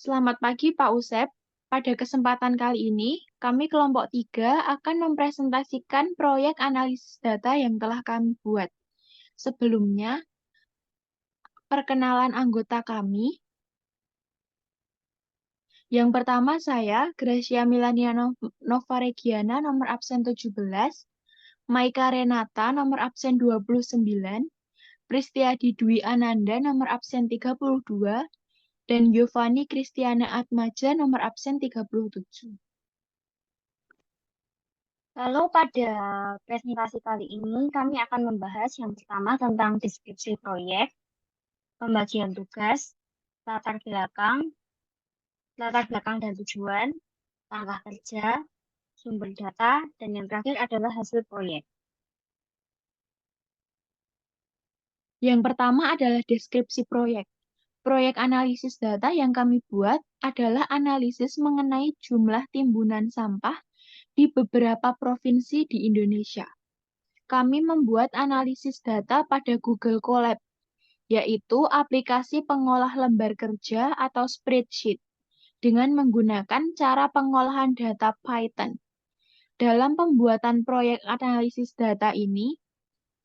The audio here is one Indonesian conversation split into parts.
Selamat pagi Pak Usep. Pada kesempatan kali ini, kami kelompok 3 akan mempresentasikan proyek analisis data yang telah kami buat. Sebelumnya, perkenalan anggota kami. Yang pertama saya, Gracia Milania Nova Regiana, nomor absen 17, Maika Renata, nomor absen 29, Pristiadi Dwi Ananda, nomor absen 32, dan Giovanni Kristiana Atmaja, nomor absen 37. Lalu pada presentasi kali ini kami akan membahas yang pertama tentang deskripsi proyek, pembagian tugas, latar belakang dan tujuan, langkah kerja, sumber data, dan yang terakhir adalah hasil proyek. Yang pertama adalah deskripsi proyek. Proyek analisis data yang kami buat adalah analisis mengenai jumlah timbunan sampah di beberapa provinsi di Indonesia. Kami membuat analisis data pada Google Colab, yaitu aplikasi pengolah lembar kerja atau spreadsheet, dengan menggunakan cara pengolahan data Python. Dalam pembuatan proyek analisis data ini,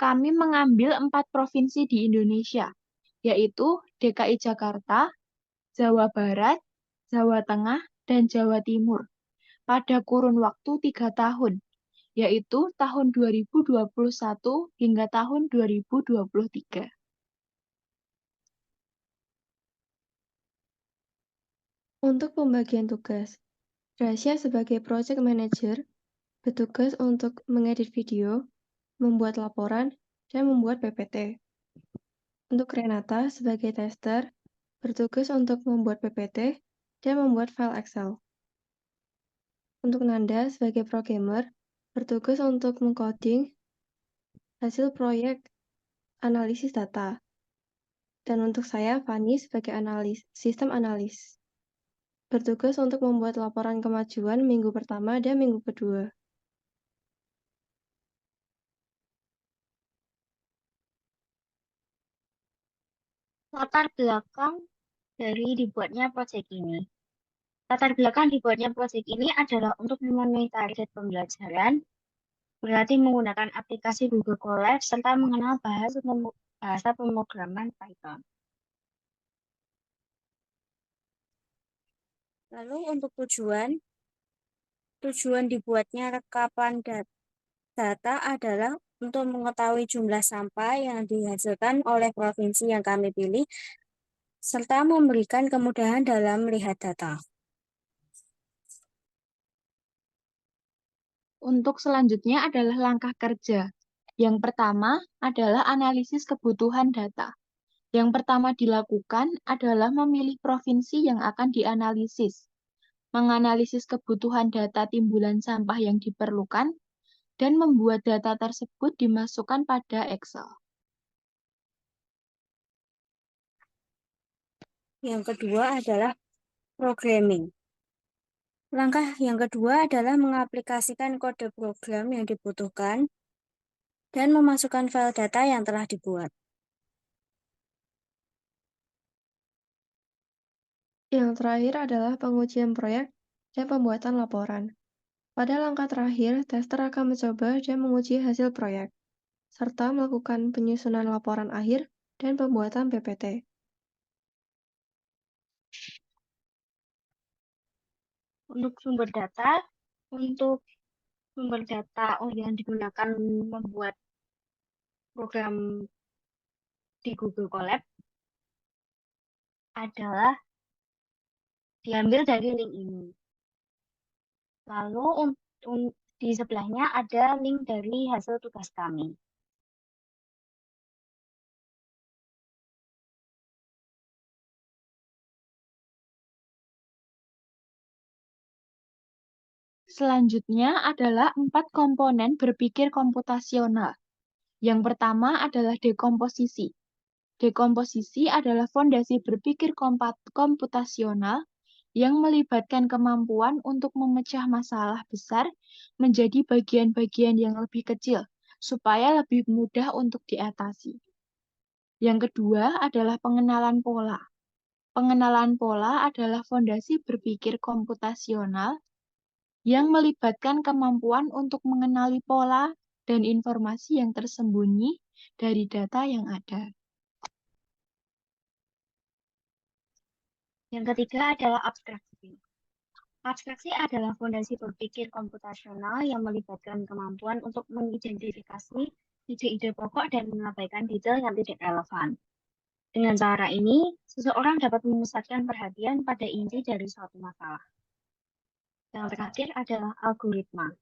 kami mengambil 4 provinsi di Indonesia, yaitu DKI Jakarta, Jawa Barat, Jawa Tengah, dan Jawa Timur, pada kurun waktu 3 tahun, yaitu tahun 2021 hingga tahun 2023. Untuk pembagian tugas, Gracia sebagai Project Manager bertugas untuk mengedit video, membuat laporan, dan membuat PPT. Untuk Renata sebagai tester, bertugas untuk membuat PPT dan membuat file Excel. Untuk Nanda sebagai programmer, bertugas untuk mengcoding hasil proyek analisis data. Dan untuk saya, Fani sebagai sistem analis, bertugas untuk membuat laporan kemajuan minggu pertama dan minggu kedua. Latar belakang dari dibuatnya proyek ini. Latar belakang dibuatnya proyek ini adalah untuk memenuhi target pembelajaran, berarti menggunakan aplikasi Google Colab, serta mengenal bahasa pemrograman Python. Lalu untuk tujuan dibuatnya rekapan data adalah untuk mengetahui jumlah sampah yang dihasilkan oleh provinsi yang kami pilih, serta memberikan kemudahan dalam melihat data. Untuk selanjutnya adalah langkah kerja. Yang pertama adalah analisis kebutuhan data. Yang pertama dilakukan adalah memilih provinsi yang akan dianalisis, menganalisis kebutuhan data timbulan sampah yang diperlukan, dan membuat data tersebut dimasukkan pada Excel. Yang kedua adalah programming. Langkah yang kedua adalah mengaplikasikan kode program yang dibutuhkan dan memasukkan file data yang telah dibuat. Yang terakhir adalah pengujian proyek dan pembuatan laporan. Pada langkah terakhir, tester akan mencoba dan menguji hasil proyek, serta melakukan penyusunan laporan akhir dan pembuatan PPT. Untuk sumber data yang digunakan membuat program di Google Colab adalah diambil dari link ini. Lalu di sebelahnya ada link dari hasil tugas kami. Selanjutnya adalah 4 komponen berpikir komputasional. Yang pertama adalah dekomposisi. Dekomposisi adalah fondasi berpikir komputasional yang melibatkan kemampuan untuk memecah masalah besar menjadi bagian-bagian yang lebih kecil, supaya lebih mudah untuk diatasi. Yang kedua adalah pengenalan pola. Pengenalan pola adalah fondasi berpikir komputasional yang melibatkan kemampuan untuk mengenali pola dan informasi yang tersembunyi dari data yang ada. Yang ketiga adalah abstraksi. Abstraksi adalah fondasi berpikir komputasional yang melibatkan kemampuan untuk mengidentifikasi ide-ide pokok dan mengabaikan detail yang tidak relevan. Dengan cara ini, seseorang dapat memusatkan perhatian pada inti dari suatu masalah. Yang terakhir adalah algoritma.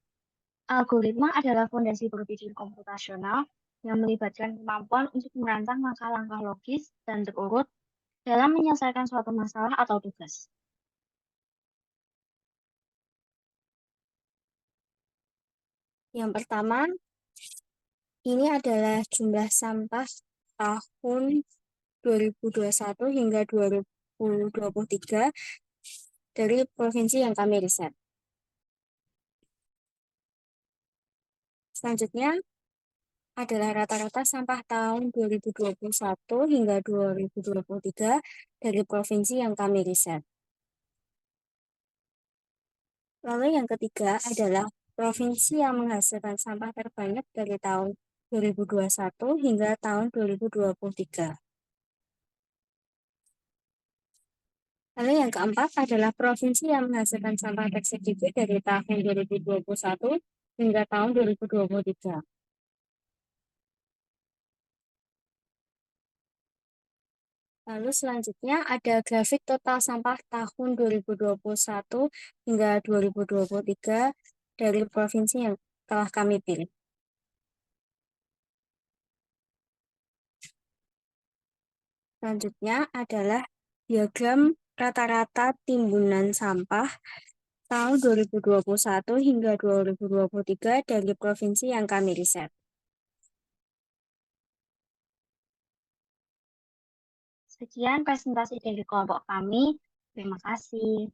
Algoritma adalah fondasi berpikir komputasional yang melibatkan kemampuan untuk merancang langkah-langkah logis dan terurut dalam menyelesaikan suatu masalah atau tugas. Yang pertama, ini adalah jumlah sampah tahun 2021 hingga 2023 dari provinsi yang kami riset. Selanjutnya adalah rata-rata sampah tahun 2021 hingga 2023 dari provinsi yang kami riset. Lalu yang ketiga adalah provinsi yang menghasilkan sampah terbanyak dari tahun 2021 hingga tahun 2023. Lalu yang keempat adalah provinsi yang menghasilkan sampah tersedikit dari tahun 2021 hingga tahun 2023. Lalu selanjutnya ada grafik total sampah tahun 2021 hingga 2023 dari provinsi yang telah kami pilih. Selanjutnya adalah diagram rata-rata timbunan sampah tahun 2021 hingga 2023 dari provinsi yang kami riset. Sekian presentasi dari kelompok kami. Terima kasih.